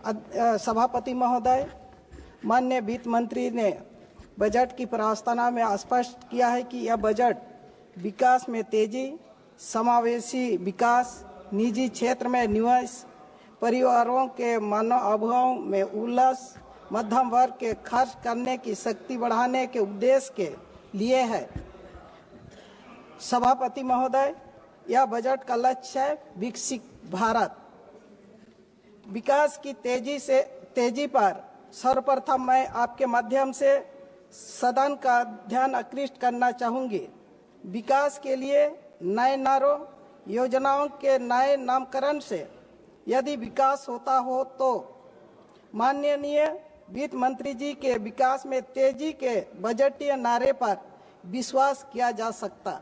सभापति महोदय, माननीय वित्त मंत्री ने बजट की प्रस्तावना में स्पष्ट किया है कि यह बजट विकास में तेजी, समावेशी विकास, निजी क्षेत्र में निवेश, परिवारों के मनोभावों में उल्लास, मध्यम वर्ग के खर्च करने की शक्ति बढ़ाने के उद्देश्य के लिए है। सभापति महोदय, यह बजट का लक्ष्य है विकसित भारत। विकास की तेजी पर सर्वप्रथम मैं आपके माध्यम से सदन का ध्यान आकृष्ट करना चाहूँगी। विकास के लिए नए नारों, योजनाओं के नए नामकरण से यदि विकास होता हो तो माननीय वित्त मंत्री जी के विकास में तेजी के बजटीय नारे पर विश्वास किया जा सकता।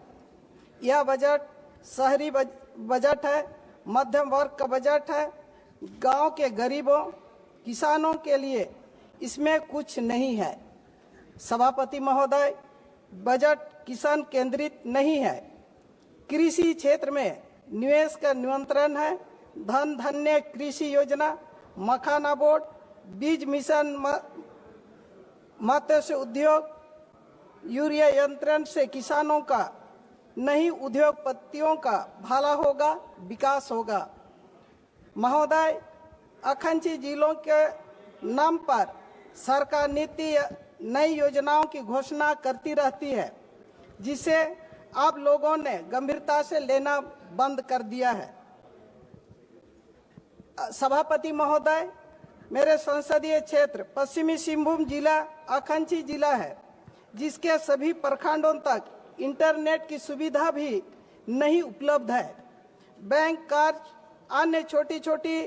यह बजट शहरी बजट है, मध्यम वर्ग का बजट है। गांव के गरीबों, किसानों के लिए इसमें कुछ नहीं है। सभापति महोदय, बजट किसान केंद्रित नहीं है। कृषि क्षेत्र में निवेश का नियंत्रण है। धन धान्य कृषि योजना, मखाना बोर्ड, बीज मिशन, मत्स्य उद्योग, यूरिया यंत्रण से किसानों का नहीं उद्योगपतियों का भला होगा, विकास होगा। महोदय, अखंडी जिलों के नाम पर सरकार नीति नई योजनाओं की घोषणा करती रहती है, जिसे आप लोगों ने गंभीरता से लेना बंद कर दिया है। सभापति महोदय, मेरे संसदीय क्षेत्र पश्चिमी सिंहभूम जिला अखंडी जिला है, जिसके सभी प्रखंडों तक इंटरनेट की सुविधा भी नहीं उपलब्ध है। बैंक कार्य, अन्य छोटी छोटी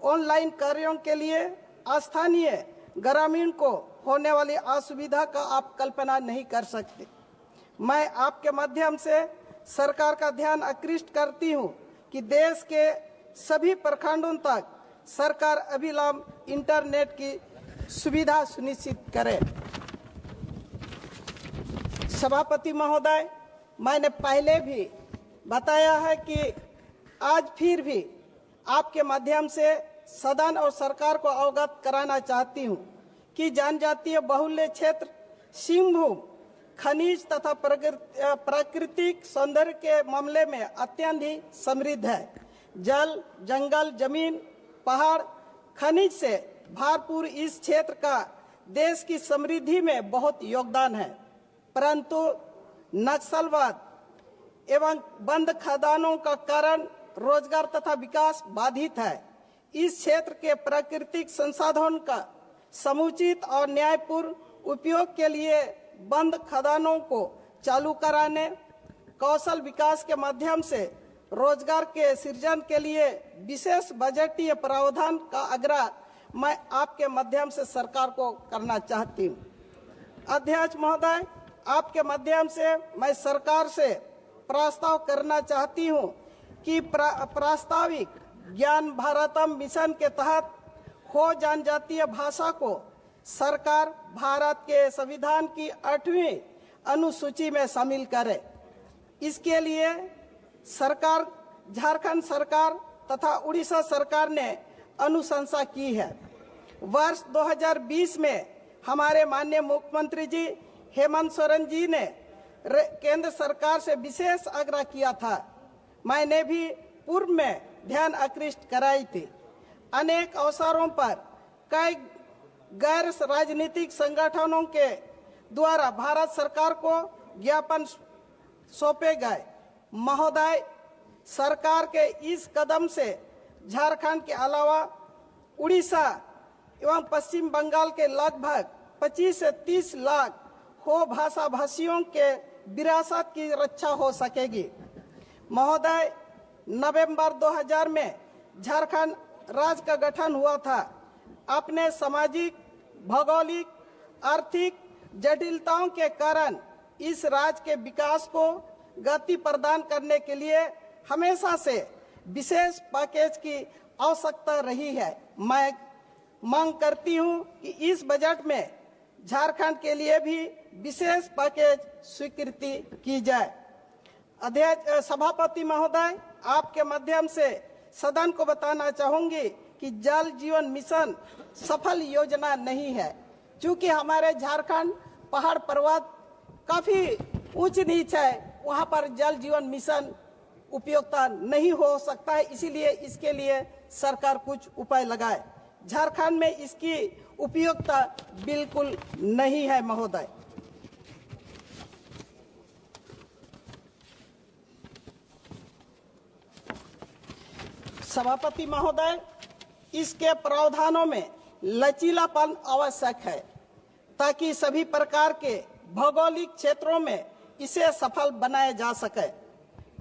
ऑनलाइन कार्यों के लिए स्थानीय ग्रामीण को होने वाली असुविधा का आप कल्पना नहीं कर सकते। मैं आपके माध्यम से सरकार का ध्यान आकृष्ट करती हूं कि देश के सभी प्रखंडों तक सरकार अविलंब इंटरनेट की सुविधा सुनिश्चित करे। सभापति महोदय, मैंने पहले भी बताया है कि आज फिर भी आपके माध्यम से सदन और सरकार को अवगत कराना चाहती हूं कि जनजातीय बहुल्य क्षेत्र सिंहभूम खनिज तथा प्राकृतिक सौंदर्य के मामले में अत्यंत ही समृद्ध है। जल, जंगल, जमीन, पहाड़, खनिज से भरपूर इस क्षेत्र का देश की समृद्धि में बहुत योगदान है, परंतु नक्सलवाद एवं बंद खदानों का कारण रोजगार तथा विकास बाधित है। इस क्षेत्र के प्राकृतिक संसाधनों का समुचित और न्यायपूर्ण उपयोग के लिए बंद खदानों को चालू कराने, कौशल विकास के माध्यम से रोजगार के सृजन के लिए विशेष बजटीय प्रावधान का आग्रह मैं आपके माध्यम से सरकार को करना चाहती हूँ। अध्यक्ष महोदय, आपके माध्यम से मैं सरकार से प्रस्ताव करना चाहती हूँ कि प्रस्तावित ज्ञान भारतम मिशन के तहत हो जनजातीय भाषा को सरकार भारत के संविधान की 8वीं अनुसूची में शामिल करे। इसके लिए सरकार, झारखंड सरकार तथा उड़ीसा सरकार ने अनुशंसा की है। वर्ष 2020 में हमारे माननीय मुख्यमंत्री जी हेमंत सोरेन जी ने केंद्र सरकार से विशेष आग्रह किया था। मैंने भी पूर्व में ध्यान आकृष्ट कराई थी। अनेक अवसरों पर कई गैर राजनीतिक संगठनों के द्वारा भारत सरकार को ज्ञापन सौंपे गए। महोदय, सरकार के इस कदम से झारखंड के अलावा उड़ीसा एवं पश्चिम बंगाल के लगभग 25 से 30 लाख हो भाषा भाषियों के विरासत की रक्षा हो सकेगी। महोदय, नवंबर 2000 में झारखंड राज्य का गठन हुआ था। अपने सामाजिक, भौगोलिक, आर्थिक जटिलताओं के कारण इस राज्य के विकास को गति प्रदान करने के लिए हमेशा से विशेष पैकेज की आवश्यकता रही है। मैं मांग करती हूं कि इस बजट में झारखंड के लिए भी विशेष पैकेज स्वीकृति की जाए। अध्यक्ष, सभापति महोदय, आपके माध्यम से सदन को बताना चाहूंगी कि जल जीवन मिशन सफल योजना नहीं है, क्योंकि हमारे झारखंड पहाड़ पर्वत काफी ऊंच नीच है, वहां पर जल जीवन मिशन उपयोगिता नहीं हो सकता है। इसीलिए इसके लिए सरकार कुछ उपाय लगाए। झारखंड में इसकी उपयोगिता बिल्कुल नहीं है महोदय। सभापति महोदय, इसके प्रावधानों में लचीलापन आवश्यक है ताकि सभी प्रकार के भौगोलिक क्षेत्रों में इसे सफल बनाया जा सके।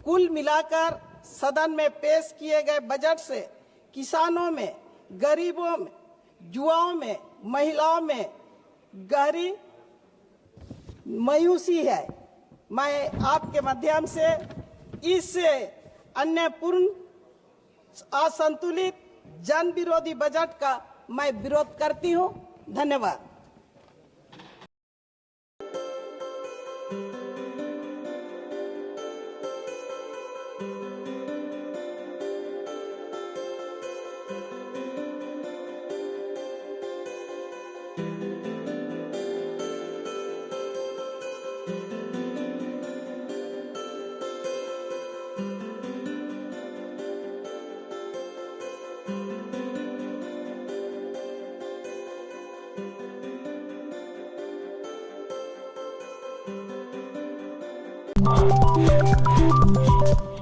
कुल मिलाकर सदन में पेश किए गए बजट से किसानों में, गरीबों में, युवाओं में, महिलाओं में गहरी मायूसी है। मैं आपके माध्यम से इस अन्यायपूर्ण, असंतुलित, जन विरोधी बजट का मैं विरोध करती हूं। धन्यवाद। Thank you.